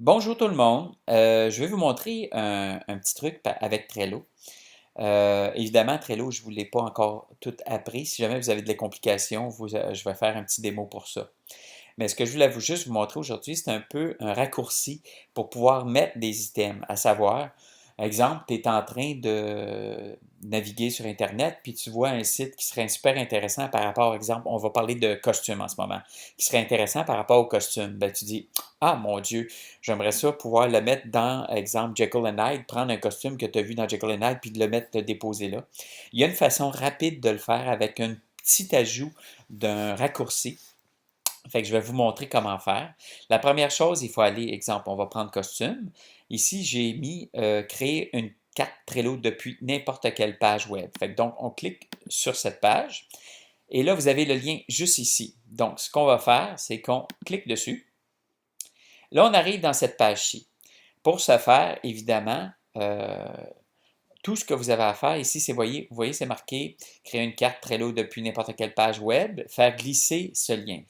Bonjour tout le monde. Je vais vous montrer un petit truc avec Trello. Évidemment, Trello, je ne vous l'ai pas encore tout appris. Si jamais vous avez des complications, je vais faire un petit démo pour ça. Mais ce que je voulais juste vous montrer aujourd'hui, c'est un peu un raccourci pour pouvoir mettre des items. À savoir, exemple, tu es en train de naviguer sur Internet, puis tu vois un site qui serait super intéressant par rapport, exemple, on va parler de costumes en ce moment, qui serait intéressant par rapport aux costumes. Ben, tu dis, ah mon Dieu, j'aimerais ça pouvoir le mettre dans, exemple, Jekyll and Hyde, prendre un costume que tu as vu dans Jekyll and Hyde, puis de le mettre, de le déposer là. Il y a une façon rapide de le faire avec un petit ajout d'un raccourci. Fait que je vais vous montrer comment faire. La première chose, il faut aller, exemple, on va prendre costume. Ici, j'ai mis créer une carte Trello depuis n'importe quelle page web. Fait que donc, on clique sur cette page et là, vous avez le lien juste ici. Donc, ce qu'on va faire, c'est qu'on clique dessus. Là, on arrive dans cette page-ci. Pour ce faire, évidemment, tout ce que vous avez à faire ici, c'est, vous voyez, c'est marqué créer une carte Trello depuis n'importe quelle page web, faire glisser ce lien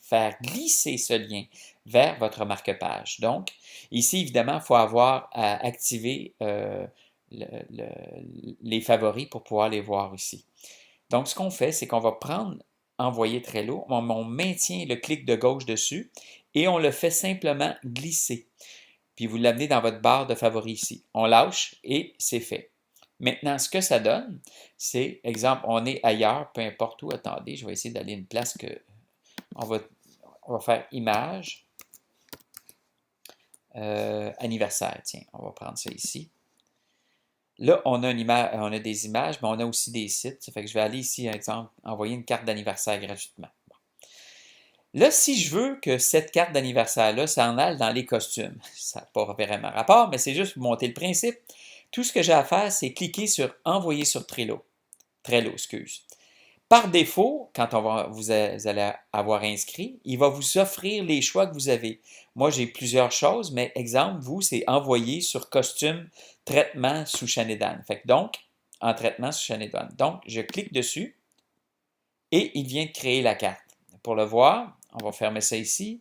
vers votre marque-page. Donc, ici, évidemment, il faut avoir à activer les favoris pour pouvoir les voir ici. Donc, ce qu'on fait, c'est qu'on va prendre envoyer Trello, on maintient le clic de gauche dessus et on le fait simplement glisser. Puis vous l'amenez dans votre barre de favoris ici. On lâche et c'est fait. Maintenant, ce que ça donne, c'est, exemple, on est ailleurs, peu importe où. Attendez, je vais essayer d'aller à une place que on va, on va faire image, anniversaire. Tiens, on va prendre ça ici. Là, on a des images, mais on a aussi des sites. Ça fait que je vais aller ici, exemple, envoyer une carte d'anniversaire gratuitement. Bon. Là, si je veux que cette carte d'anniversaire-là s'en aille dans les costumes, ça n'a pas vraiment rapport, mais c'est juste pour monter le principe. Tout ce que j'ai à faire, c'est cliquer sur Envoyer sur Trello. Trello, excuse. Par défaut, quand vous allez avoir inscrit, il va vous offrir les choix que vous avez. Moi, j'ai plusieurs choses, mais exemple, vous, c'est envoyer sur costume, traitement sous Shanedan. Fait que donc, en traitement sous Shanedan. Donc, je clique dessus et il vient de créer la carte. Pour le voir, on va fermer ça ici.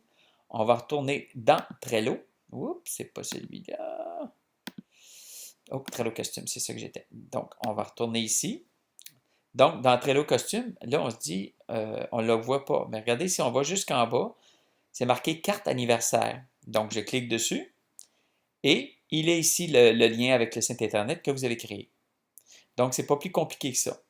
On va retourner dans Trello. Oups, c'est pas celui-là. Oh, Trello Costume, c'est ça que j'étais. Donc, on va retourner ici. Donc, dans Trello Costume, là, on se dit, on ne le voit pas. Mais regardez, si on va jusqu'en bas, c'est marqué carte anniversaire. Donc, je clique dessus et il est ici le lien avec le site Internet que vous avez créé. Donc, c'est pas plus compliqué que ça.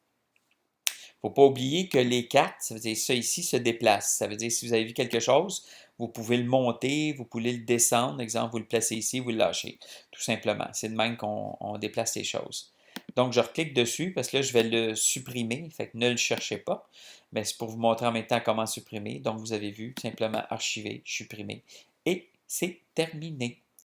Il ne faut pas oublier que les cartes, ça veut dire ça ici, se déplacent. Ça veut dire si vous avez vu quelque chose, vous pouvez le monter, vous pouvez le descendre. Exemple, vous le placez ici, vous le lâchez. Tout simplement. C'est de même qu'on déplace les choses. Donc, je reclique dessus parce que là, je vais le supprimer. Fait que ne le cherchez pas. Mais c'est pour vous montrer en même temps comment supprimer. Donc, vous avez vu, simplement archiver, supprimer. Et c'est terminé.